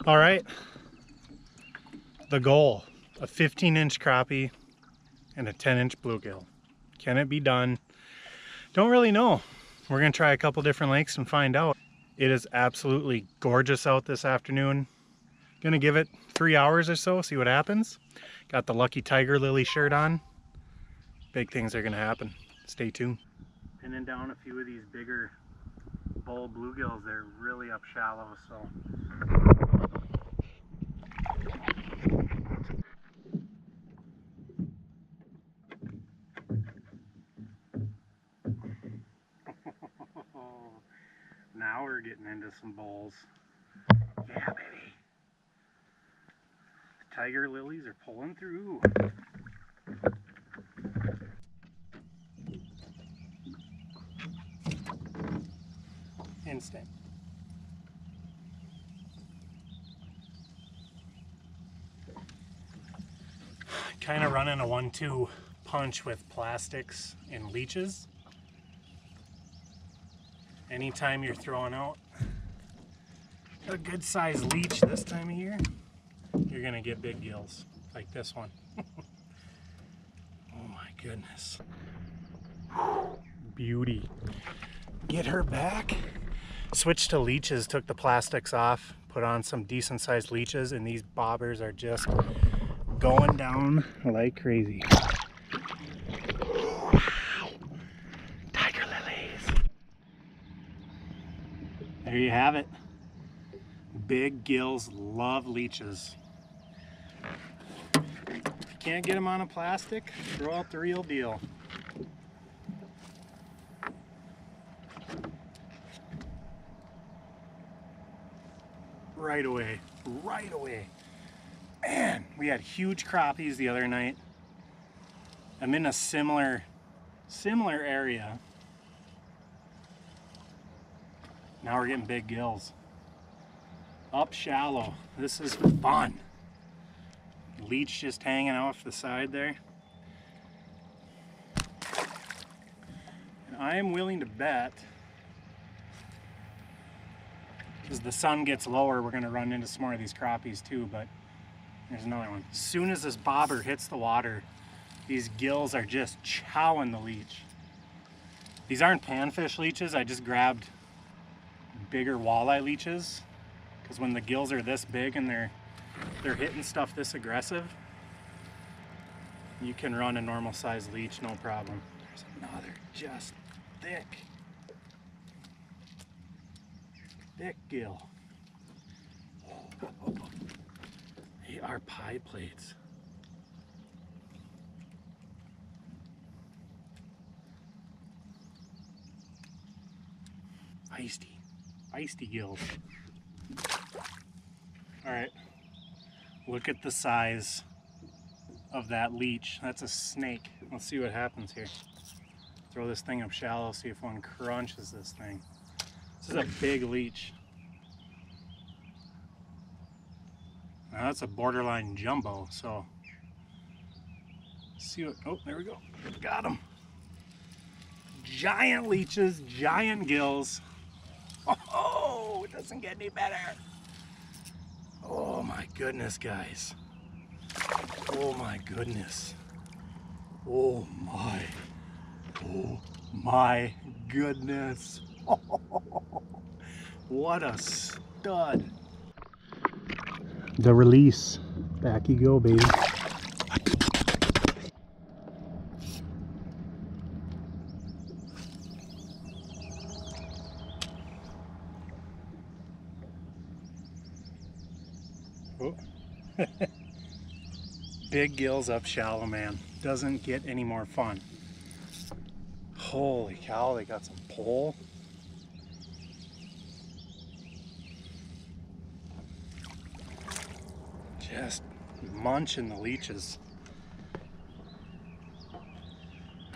All right, the goal, a 15-inch crappie and a 10-inch bluegill. Can it be done? Don't really know. We're gonna try a couple different lakes and find out. It is absolutely gorgeous out this afternoon. Gonna give it 3 hours or so, see what happens. Got the lucky tiger lily shirt on. Big things are gonna happen. Stay tuned. Pinning down a few of these bigger bull bluegills. They're really up shallow, so. Now we're getting into some bowls. Yeah, baby. The tiger lilies are pulling through. Instant. Kind of running a 1-2 punch with plastics and leeches. Anytime you're throwing out a good sized leech this time of year, you're gonna get big gills like this one. Oh my goodness. Beauty. Get her back. Switched to leeches, took the plastics off, put on some decent sized leeches, and these bobbers are just going down like crazy. Wow. Tiger lilies. There you have it. Big gills love leeches. If you can't get them on a plastic, throw out the real deal. Right away, right away. Man, we had huge crappies the other night. I'm in a similar area. Now we're getting big gills. Up shallow. This is fun. Leech just hanging off the side there. And I am willing to bet, as the sun gets lower, we're gonna run into some more of these crappies too, but there's another one. As soon as this bobber hits the water, these gills are just chowing the leech. These aren't panfish leeches. I just grabbed bigger walleye leeches, because when the gills are this big and they're hitting stuff this aggressive, you can run a normal size leech, no problem. There's another, just thick gill. They are pie plates. Feisty gills. All right, look at the size of that leech. That's a snake. Let's see what happens here. Throw this thing up shallow, see if one crunches this thing. This is a big leech. Now that's a borderline jumbo, so see what, oh, there we go. Got him. Giant leeches, giant gills. Oh, it doesn't get any better. Oh my goodness, guys. Oh my goodness. Oh my goodness. What a stud. The release. Back you go, baby. Oh. Big gills up shallow, man. Doesn't get any more fun. Holy cow, they got some pole. Just munching the leeches.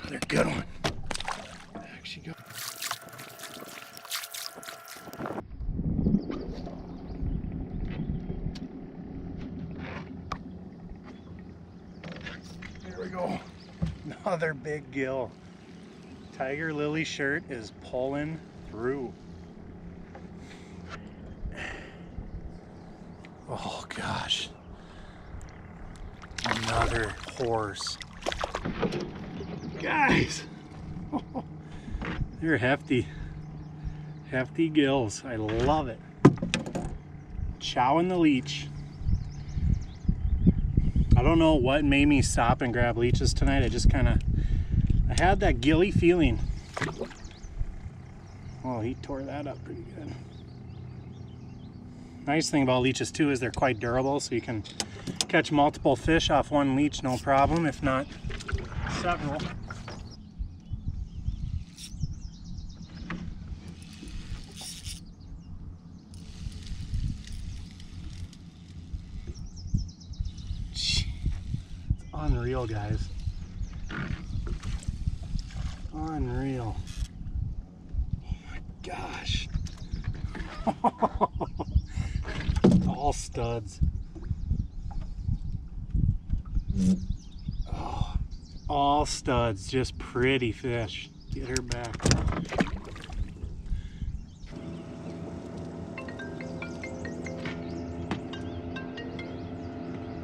Another good one. Back she goes. There we go. Another big gill. Tiger lily shirt is pulling through. Oh gosh. Another horse. Guys! They're hefty. Hefty gills. I love it. Chowing the leech. I don't know what made me stop and grab leeches tonight. I just kind of, I had that gilly feeling. Oh, he tore that up pretty good. Nice thing about leeches too is they're quite durable, so you can catch multiple fish off one leech, no problem, if not several. It's unreal, guys. Unreal. Oh my gosh. All studs. Oh, all studs, just pretty fish. Get her back.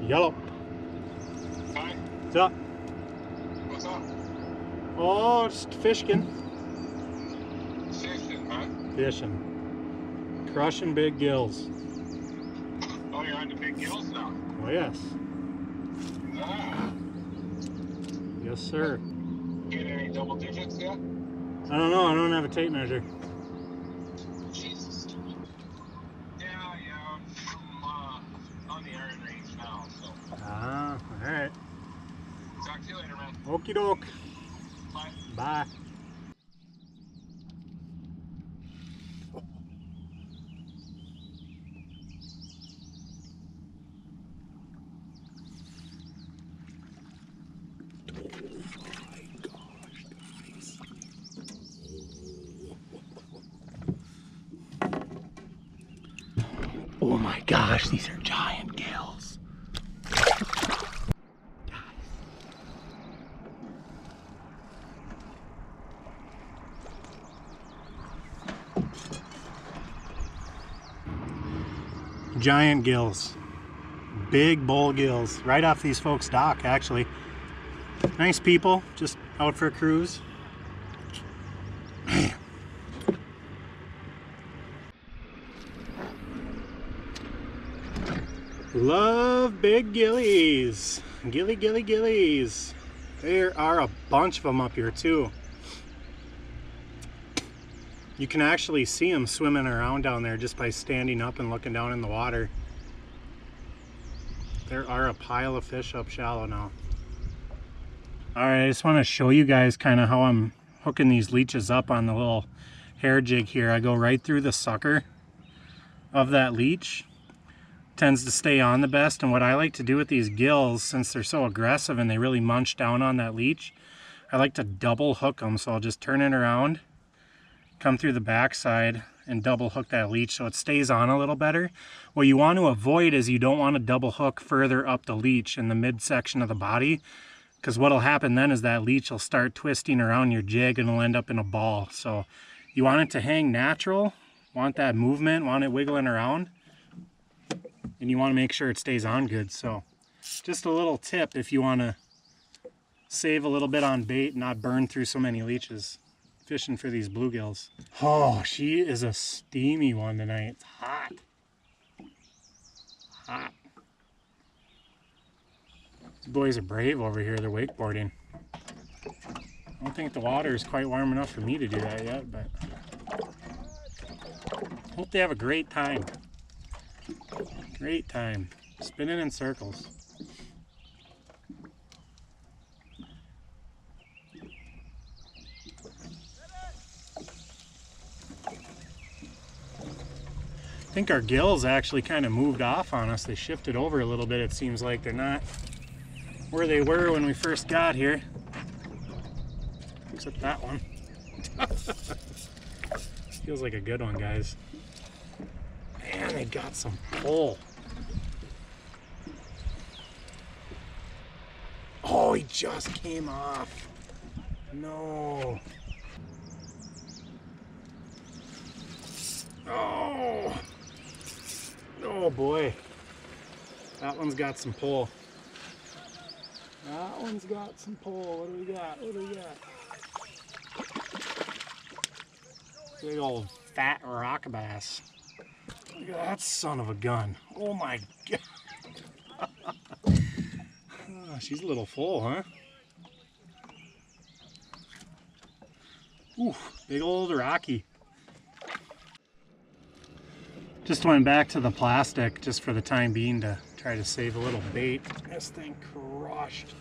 Yellow. Hi. What's up? What's up? Oh, just fishing. Fishing, huh? Fishing. Crushing big gills. Oh, you're on the big gills now? Oh, yes. Ah. Yes, sir. Get any double digits yet? I don't know. I don't have a tape measure. Jesus. Yeah, I'm on the iron range now, so. Ah, all right. Talk to you later, man. Okie doke. Bye. Bye. Oh my gosh, these are giant gills. Giant gills. Big bull gills. Right off these folks' dock, actually. Nice people, just out for a cruise. Man. Love big gillies. Gilly, gilly, gillies. There are a bunch of them up here too. You can actually see them swimming around down there just by standing up and looking down in the water. There are a pile of fish up shallow now. Alright, I just want to show you guys kind of how I'm hooking these leeches up on the little hair jig here. I go right through the sucker of that leech. Tends to stay on the best, and what I like to do with these gills, since they're so aggressive and they really munch down on that leech, I like to double hook them. So I'll just turn it around, come through the backside, and double hook that leech so it stays on a little better. What you want to avoid is you don't want to double hook further up the leech in the midsection of the body, because what'll happen then is that leech will start twisting around your jig and it'll end up in a ball. So you want it to hang natural, want that movement, want it wiggling around, and you want to make sure it stays on good. So just a little tip if you want to save a little bit on bait and not burn through so many leeches fishing for these bluegills. Oh, she is a steamy one tonight. It's hot. Hot. These boys are brave over here. They're wakeboarding. I don't think the water is quite warm enough for me to do that yet, but hope they have a great time. Great time. Spinning in circles. I think our gills actually kind of moved off on us. They shifted over a little bit. It seems like they're not where they were when we first got here. Except that one. Feels like a good one, guys. Man, they got some pull. Oh, he just came off. No. Oh. Oh boy. That one's got some pull. That one's got some pull. What do we got? What do we got? Big old fat rock bass. Look at that son of a gun. Oh my God. Oh, she's a little full, huh? Ooh, big old Rocky. Just went back to the plastic just for the time being to try to save a little bait. This thing crushed.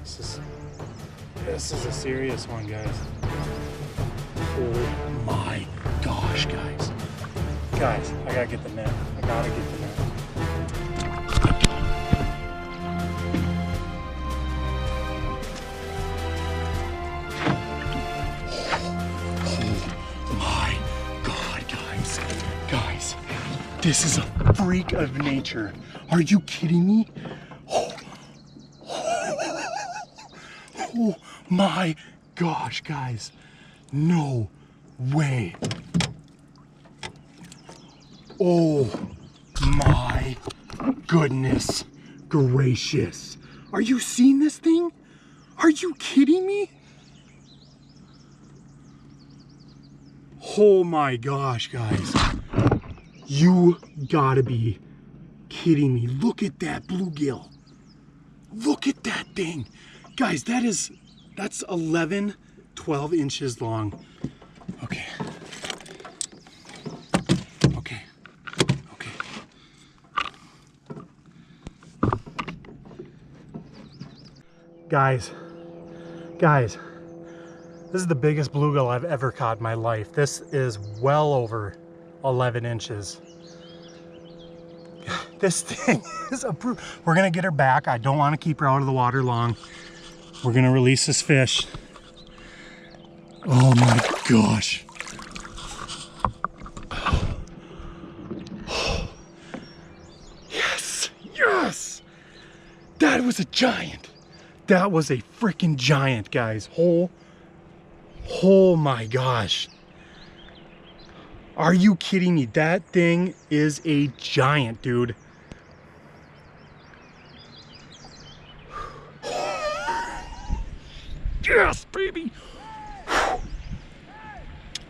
This is a serious one, guys. Oh my gosh, guys. Guys, I gotta get the net. I gotta get the net. This is a freak of nature. Are you kidding me? Oh my gosh, guys. No way. Oh my goodness gracious. Are you seeing this thing? Are you kidding me? Oh my gosh, guys. You gotta be kidding me. Look at that bluegill. Look at that thing. Guys, that's 11, 12 inches long. Okay. Okay. Okay. Guys, this is the biggest bluegill I've ever caught in my life. This is well over 11 inches. This thing is a brute. We're gonna get her back. I don't want to keep her out of the water long. We're gonna release this fish. Oh my gosh. Yes, yes. That was a giant. That was a freaking giant, guys. Oh my gosh. Are you kidding me? That thing is a giant, dude. Yes, baby.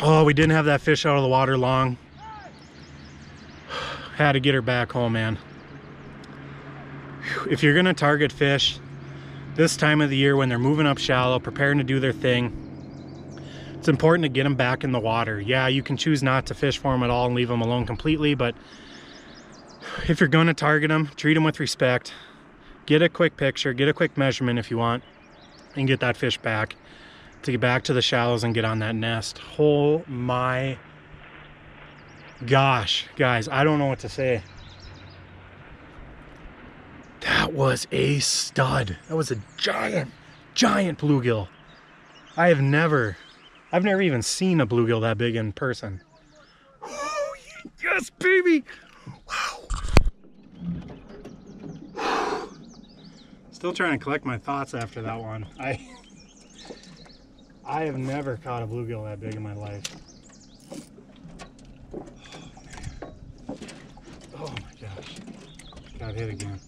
Oh, we didn't have that fish out of the water long. Had to get her back home, man. If you're gonna target fish this time of the year when they're moving up shallow, preparing to do their thing, it's important to get them back in the water. Yeah, you can choose not to fish for them at all and leave them alone completely, but if you're gonna target them, treat them with respect. Get a quick picture, get a quick measurement if you want, and get that fish back to get back to the shallows and get on that nest. Oh my gosh, guys, I don't know what to say. That was a stud. That was a giant bluegill. I've never even seen a bluegill that big in person. Oh, yes, baby. Wow. Still trying to collect my thoughts after that one. I have never caught a bluegill that big in my life. Oh, man. Oh my gosh. Got hit again.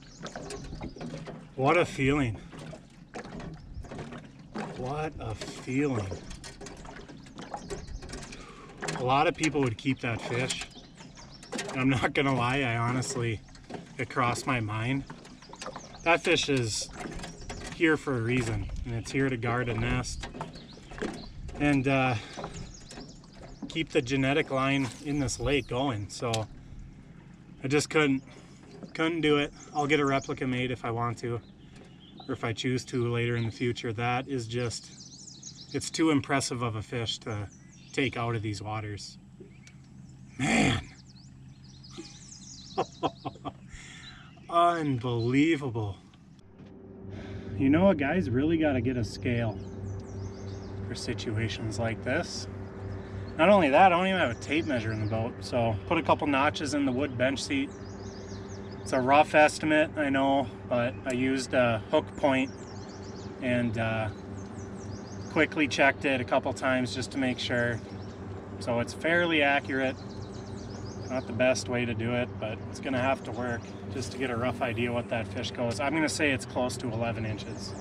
What a feeling. What a feeling. A lot of people would keep that fish. And I'm not gonna lie, it crossed my mind. That fish is here for a reason, and it's here to guard a nest and keep the genetic line in this lake going. So I just couldn't do it. I'll get a replica made if I want to, or if I choose to later in the future. That is just, it's too impressive of a fish to take out of these waters. Man. Unbelievable. You know what, guys? Really got to get a scale for situations like this. Not only that, I don't even have a tape measure in the boat, so put a couple notches in the wood bench seat. It's a rough estimate, I know, but I used a hook point and quickly checked it a couple times just to make sure. So it's fairly accurate. Not the best way to do it, but it's gonna have to work just to get a rough idea what that fish goes. I'm gonna say it's close to 11 inches.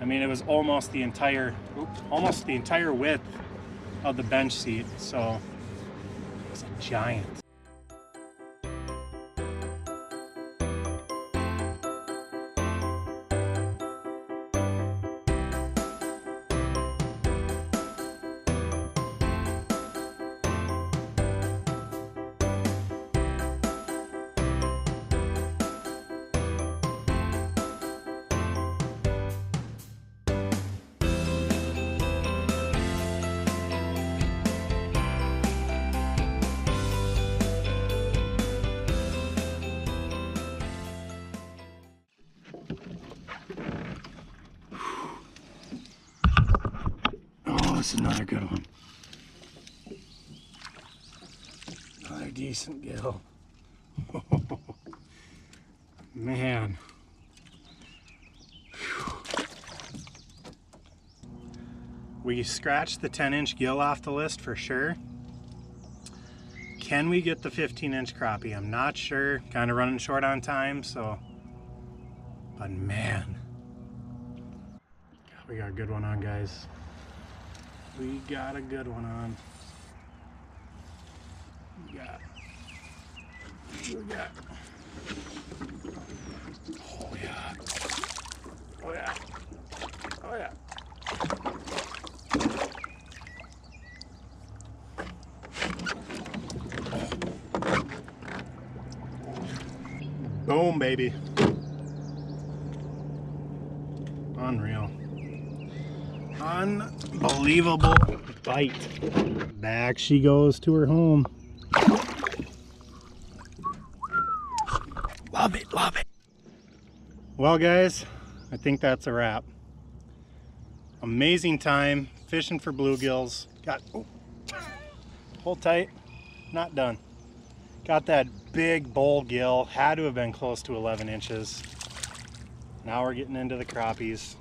I mean, it was almost the entire width of the bench seat, so it's a giant. This is another good one. Another decent gill. Man. Whew. We scratched the 10-inch gill off the list for sure. Can we get the 15-inch crappie? I'm not sure. Kind of running short on time, so. But man. We got a good one on, guys. We got a good one on. We got. Oh yeah. Oh yeah. Oh yeah. Boom, baby. Unreal. Unbelievable bite. Back she goes to her home. Love it, love it. Well, guys, I think that's a wrap. Amazing time fishing for bluegills. Hold tight, not done. Got that big bull gill, had to have been close to 11 inches. Now we're getting into the crappies.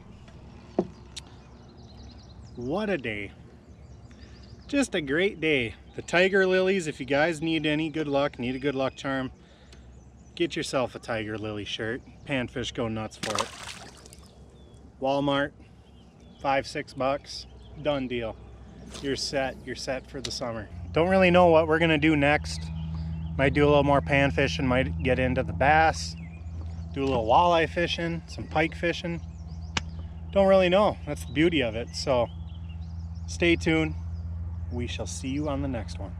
What a day. Just a great day. The tiger lilies, if you guys need any good luck, need a good luck charm, get yourself a tiger lily shirt. Panfish go nuts for it. Walmart, $5-6, done deal. You're set for the summer. Don't really know what we're gonna do next. Might do a little more pan fishing, might get into the bass, do a little walleye fishing, some pike fishing. Don't really know. That's the beauty of it. So stay tuned. We shall see you on the next one.